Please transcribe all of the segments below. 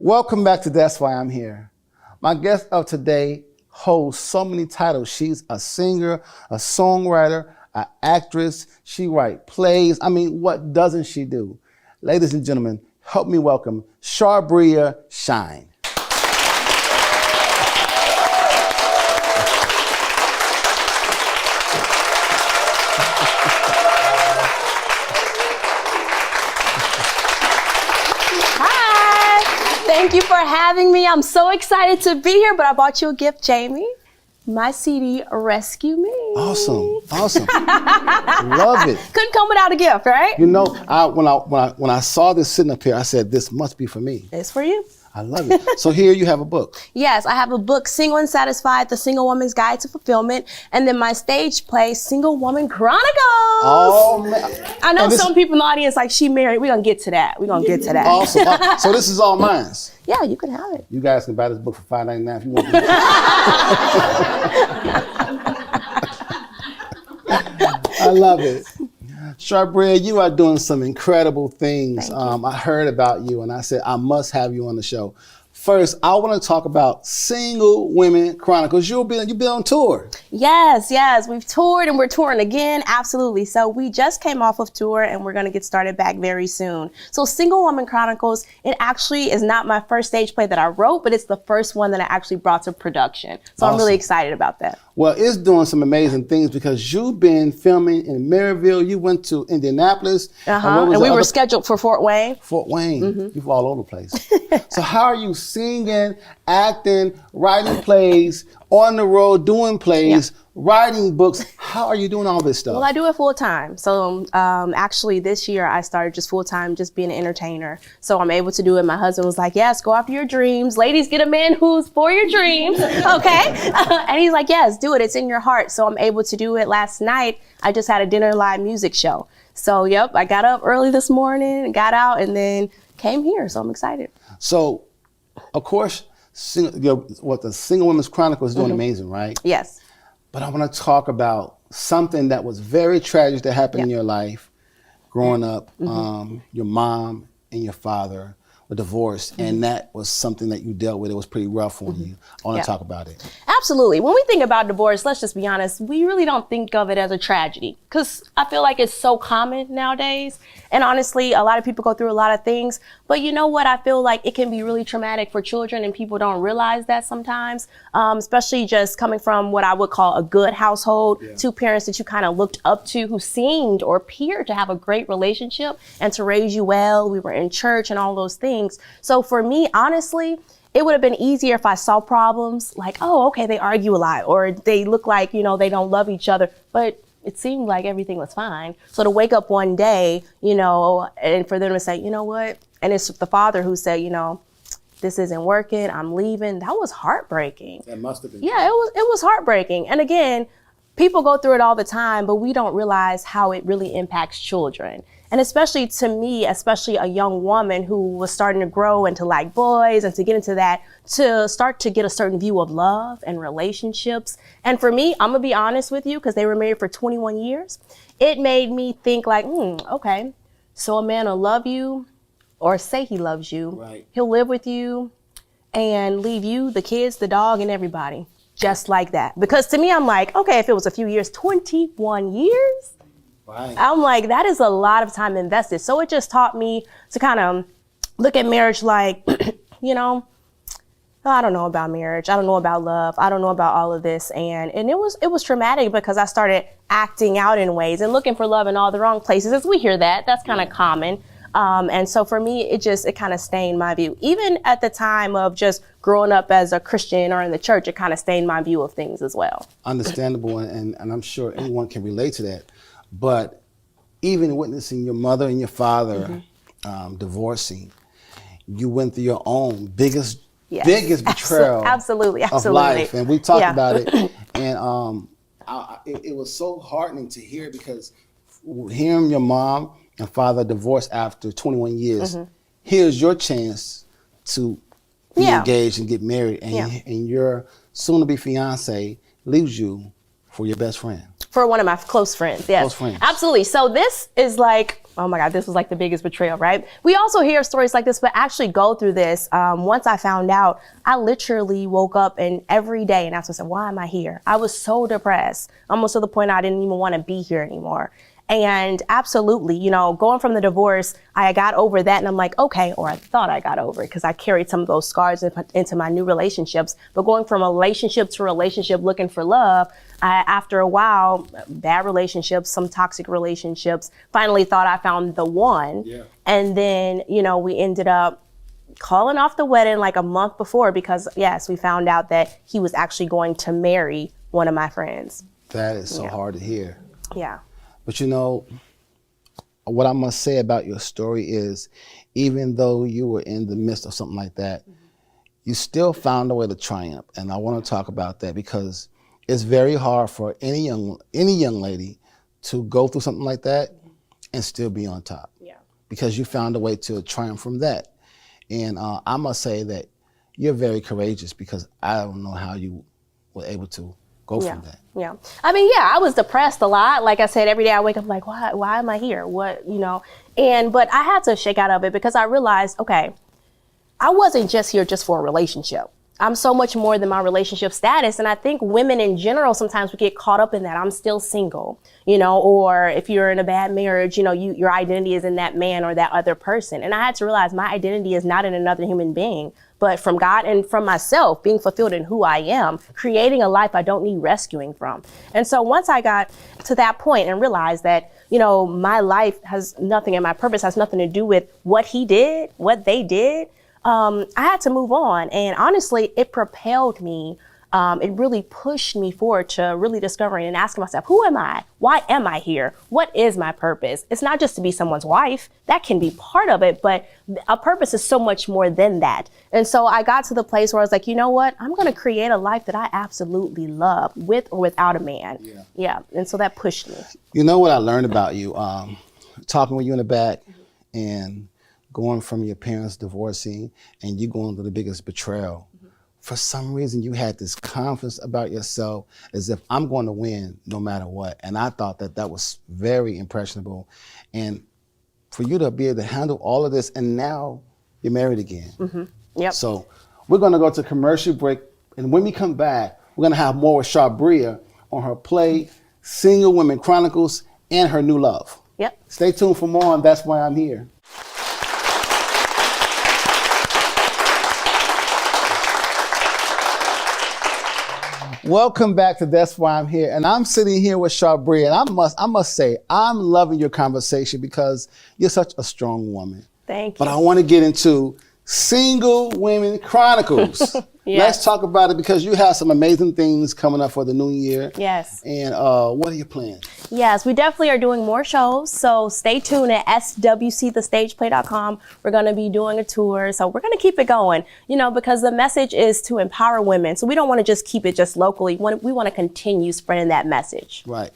Welcome back to That's Why I'm Here. My guest of today holds so many titles. She's a singer, a songwriter, an actress. She writes plays. I mean, what doesn't she do? Ladies and gentlemen, help me welcome Sharbria Shine. Thank you for having me. I'm so excited to be here, but I bought you a gift, Jamie. My CD, Rescue Me. Awesome. Love it. Couldn't come without a gift, right? You know, when I saw this sitting up here, I said, this must be for me. It's for you. I love it. So here you have a book. Yes, I have a book, Single and Satisfied, The Single Woman's Guide to Fulfillment, and then my stage play, Single Woman Chronicles. Oh, man. I know some people in the audience like, she married. We're going to get to that. Awesome. So this is all mine. Yeah, you can have it. You guys can buy this book for $5.99 if you want to. I love it. Sharbria, you are doing some incredible things. I heard about you and I said, I must have you on the show. First, I want to talk about Single Women Chronicles. You've been on tour. Yes. We've toured and we're touring again. Absolutely. So we just came off of tour and we're going to get started back very soon. So Single Woman Chronicles, it actually is not my first stage play that I wrote, but it's the first one that I actually brought to production. So awesome. I'm really excited about that. Well, it's doing some amazing things because you've been filming in Maryville. You went to Indianapolis. And we were scheduled for Fort Wayne. Fort Wayne. Mm-hmm. You're all over the place. So how are you singing, acting, writing plays, on the road, doing plays, writing books? How are you doing all this stuff? Well, I do it full time. So actually this year I started just full time, just being an entertainer. So I'm able to do it. My husband was like, yes, go after your dreams. Ladies, get a man who's for your dreams. Okay. And he's like, yes, do it. It's in your heart. So I'm able to do it. Last night, I just had a dinner live music show. So I got up early this morning, got out, and then came here. So I'm excited. So, of course, the Single Women's Chronicles is doing amazing, right? Yes. But I want to talk about something that was very tragic that happened in your life growing up. Your mom and your father were divorced, and that was something that you dealt with. It was pretty rough on you. I want to talk about it. Absolutely. When we think about divorce, let's just be honest, we really don't think of it as a tragedy because I feel like it's so common nowadays. And honestly, a lot of people go through a lot of things. But you know what? I feel like it can be really traumatic for children, and people don't realize that sometimes, especially just coming from what I would call a good household, two parents that you kind of looked up to who seemed or appeared to have a great relationship and to raise you well. We were in church and all those things. So for me, honestly, it would have been easier if I saw problems like, oh, okay, they argue a lot, or they look like, they don't love each other. But it seemed like everything was fine. So to wake up one day, and for them to say, you know what? And it's the father who said, this isn't working, I'm leaving. That was heartbreaking. That must have been. Yeah, it was heartbreaking. And again, people go through it all the time, but we don't realize how it really impacts children. And especially to me, especially a young woman who was starting to grow and to like boys and to get into that, to start to get a certain view of love and relationships. And for me, I'm gonna be honest with you, because they were married for 21 years. It made me think like, okay, so a man will love you or say he loves you. Right. He'll live with you and leave you, the kids, the dog, and everybody just like that. Because to me, I'm like, okay, if it was a few years, 21 years? Right. I'm like, that is a lot of time invested. So it just taught me to kind of look at marriage like, I don't know about marriage. I don't know about love. I don't know about all of this. And it was traumatic because I started acting out in ways and looking for love in all the wrong places. As we hear that, that's kind of common. And so for me, it kind of stained my view. Even at the time of just growing up as a Christian or in the church, it kind of stained my view of things as well. Understandable. And I'm sure anyone can relate to that. But even witnessing your mother and your father divorcing, you went through your own biggest betrayal absolutely. of life. And we talked about it. And it was so heartening to hear, because hearing your mom and father divorced after 21 years, here's your chance to be engaged and get married. And your soon-to-be fiance leaves you for your best friend. For one of my close friends, yes. Close friends. Absolutely. So this is like, oh my God, this was like the biggest betrayal, right? We also hear stories like this, but actually go through this. Once I found out, I literally woke up and every day and asked myself, why am I here? I was so depressed, almost to the point I didn't even want to be here anymore. And absolutely, you know, going from the divorce, I got over that and I'm like, okay, or I thought I got over it because I carried some of those scars into my new relationships. But going from relationship to relationship looking for love, after a while, bad relationships, some toxic relationships, finally thought I found the one. Yeah. And then, you know, we ended up calling off the wedding like a month before because, yes, we found out that he was actually going to marry one of my friends. That is so hard to hear. Yeah. But you know, what I must say about your story is, even though you were in the midst of something like that, you still found a way to triumph. And I want to talk about that because it's very hard for any young lady to go through something like that and still be on top. Yeah. Because you found a way to triumph from that. And I must say that you're very courageous because I don't know how you were able to go from that. Yeah. I mean, yeah, I was depressed a lot. Like I said, every day I wake up like, why am I here? What, you know, but I had to shake out of it because I realized, okay, I wasn't just here just for a relationship. I'm so much more than my relationship status. And I think women in general, sometimes we get caught up in that. I'm still single, you know, or if you're in a bad marriage, you know, your identity is in that man or that other person. And I had to realize my identity is not in another human being, but from God and from myself, being fulfilled in who I am, creating a life I don't need rescuing from. And so once I got to that point and realized that, you know, my life has nothing and my purpose has nothing to do with what he did, what they did, I had to move on. And honestly, it propelled me. It really pushed me forward to really discovering and asking myself, who am I? Why am I here? What is my purpose? It's not just to be someone's wife. That can be part of it, but a purpose is so much more than that. And so I got to the place where I was like, you know what? I'm going to create a life that I absolutely love, with or without a man. Yeah. And so that pushed me. You know what I learned about you, talking with you in the back and going from your parents divorcing and you going through the biggest betrayal. For some reason, you had this confidence about yourself as if I'm going to win no matter what. And I thought that was very impressionable. And for you to be able to handle all of this, and now you're married again. Yep. So we're going to go to commercial break. And when we come back, we're going to have more with Shabria on her play, Single Women Chronicles, and her new love. Yep. Stay tuned for more on That's Why I'm Here. Welcome back to That's Why I'm Here. And I'm sitting here with Shabria. And I must say, I'm loving your conversation because you're such a strong woman. Thank you. But I want to get into Single Women Chronicles. Yes. Let's talk about it because you have some amazing things coming up for the new year. Yes. And what are your plans? Yes, we definitely are doing more shows. So stay tuned at swcthestageplay.com. We're going to be doing a tour. So we're going to keep it going, you know, because the message is to empower women. So we don't want to just keep it just locally. We want to continue spreading that message. Right.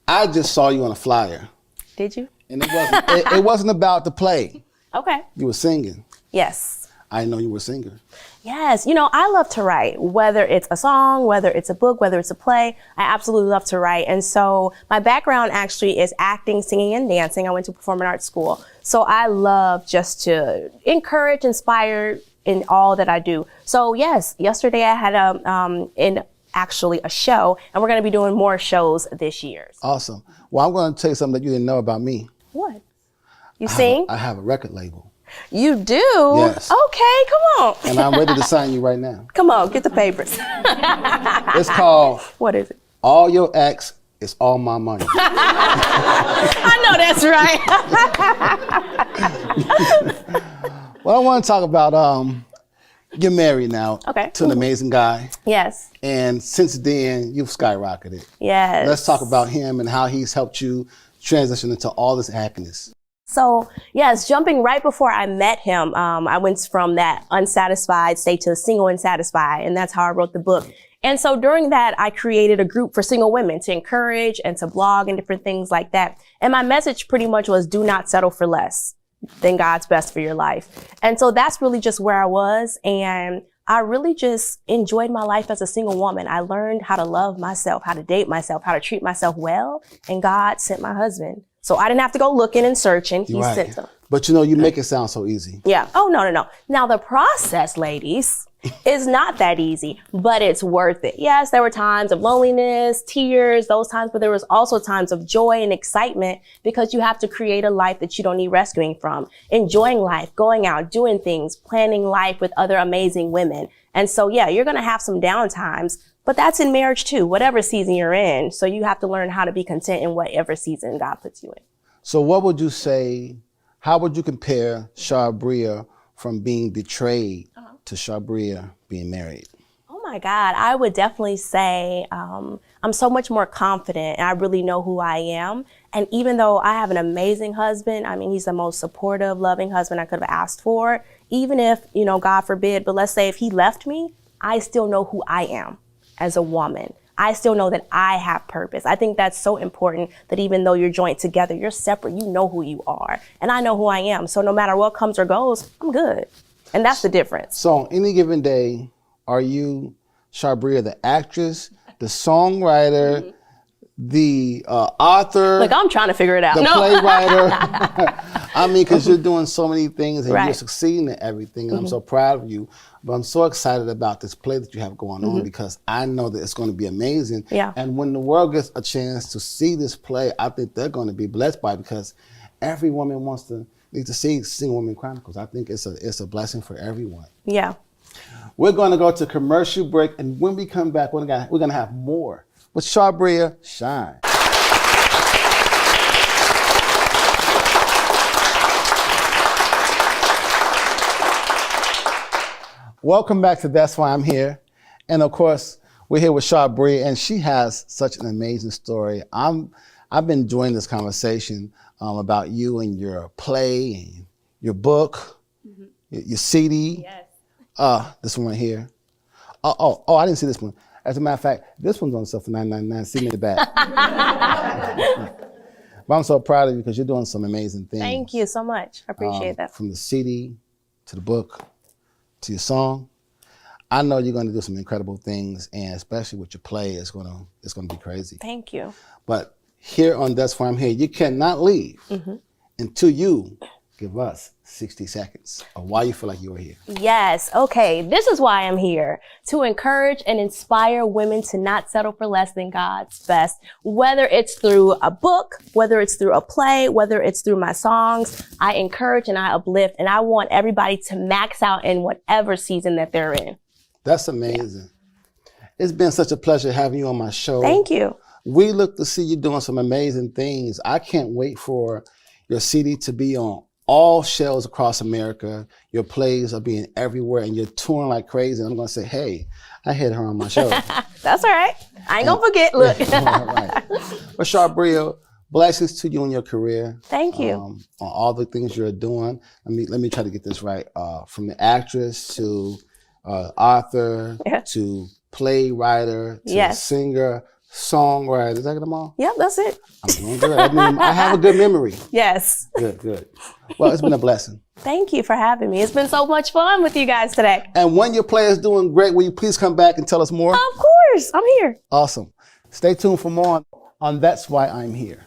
I just saw you on a flyer. Did you? And it wasn't about the play. Okay. You were singing. Yes. I didn't know you were a singer. Yes. You know, I love to write, whether it's a song, whether it's a book, whether it's a play. I absolutely love to write. And so my background actually is acting, singing, and dancing. I went to performing arts school. So I love just to encourage, inspire in all that I do. So yes, yesterday I had actually a show, and we're going to be doing more shows this year. Awesome. Well, I'm going to tell you something that you didn't know about me. What? You sing? I have a record label. You do? Yes. Okay, come on. And I'm ready to sign you right now. Come on, get the papers. It's called... What is it? All Your Ex Is All My Money. I know that's right. Well, I want to talk about, you're married now to an amazing guy. Yes. And since then, you've skyrocketed. Yes. Let's talk about him and how he's helped you transition into all this happiness. So yes, jumping right before I met him, I went from that unsatisfied state to single and satisfied. And that's how I wrote the book. And so during that, I created a group for single women to encourage and to blog and different things like that. And my message pretty much was, do not settle for less than God's best for your life. And so that's really just where I was. And I really just enjoyed my life as a single woman. I learned how to love myself, how to date myself, how to treat myself well. And God sent my husband. So I didn't have to go looking and searching. He Right. sent them. But you make it sound so easy. Yeah. Oh, no. Now, the process, ladies, is not that easy, but it's worth it. Yes, there were times of loneliness, tears, those times, but there was also times of joy and excitement because you have to create a life that you don't need rescuing from, enjoying life, going out, doing things, planning life with other amazing women. And so, yeah, you're going to have some down times, but that's in marriage too, whatever season you're in. So you have to learn how to be content in whatever season God puts you in. So what would you say, how would you compare Shabria from being betrayed to Shabria being married? Oh my God, I would definitely say I'm so much more confident and I really know who I am. And even though I have an amazing husband, I mean, he's the most supportive, loving husband I could have asked for. Even if, God forbid, but let's say if he left me, I still know who I am as a woman. I still know that I have purpose. I think that's so important that even though you're joined together, you're separate, you know who you are. And I know who I am. So no matter what comes or goes, I'm good. And that's the difference. So on any given day, are you Shabria, the actress, the songwriter, the author, Like, I'm trying to figure it out. the playwriter? I mean, because you're doing so many things and you're Right. succeeding at everything, and I'm so proud of you. But I'm so excited about this play that you have going on because I know that it's going to be amazing. Yeah. And when the world gets a chance to see this play, I think they're going to be blessed by it because every woman needs to see Single Women Chronicles. I think it's a blessing for everyone. Yeah. We're going to go to commercial break, and when we come back, we're going to have more with Shabria Shine. Welcome back to That's Why I'm Here. And of course, we're here with Shabria, and she has such an amazing story. I've been enjoying this conversation about you and your play and your book, your CD. Yes. This one right here. Oh, I didn't see this one. As a matter of fact, this one's on sale for $9.99. See me in the back. But I'm so proud of you because you're doing some amazing things. Thank you so much. I appreciate that. From the CD to the book to your song. I know you're going to do some incredible things, and especially with your play, it's going to be crazy. Thank you. But here on That's Why I'm Here, you cannot leave until you give us 60 seconds of why you feel like you are here. Yes. Okay. This is why I'm here, to encourage and inspire women to not settle for less than God's best, whether it's through a book, whether it's through a play, whether it's through my songs. I encourage and I uplift, and I want everybody to max out in whatever season that they're in. That's amazing. It's been such a pleasure having you on my show. Thank you. We look to see you doing some amazing things. I can't wait for your CD to be on all shelves across America. Your plays are being everywhere, and you're touring like crazy. And I'm going to say, hey, I had her on my show. That's all right. I ain't gonna forget. Look. Right. But Shabria, blessings to you in your career. Thank you. On all the things you're doing. Let me try to get this right. From the actress to author to playwriter to singer, songwriter. Did I get them all? Yep, that's it. I'm doing good. I have a good memory. Yes. Good. Well, it's been a blessing. Thank you for having me. It's been so much fun with you guys today. And when your play is doing great, will you please come back and tell us more? Of course. I'm here. Awesome. Stay tuned for more on That's Why I'm Here.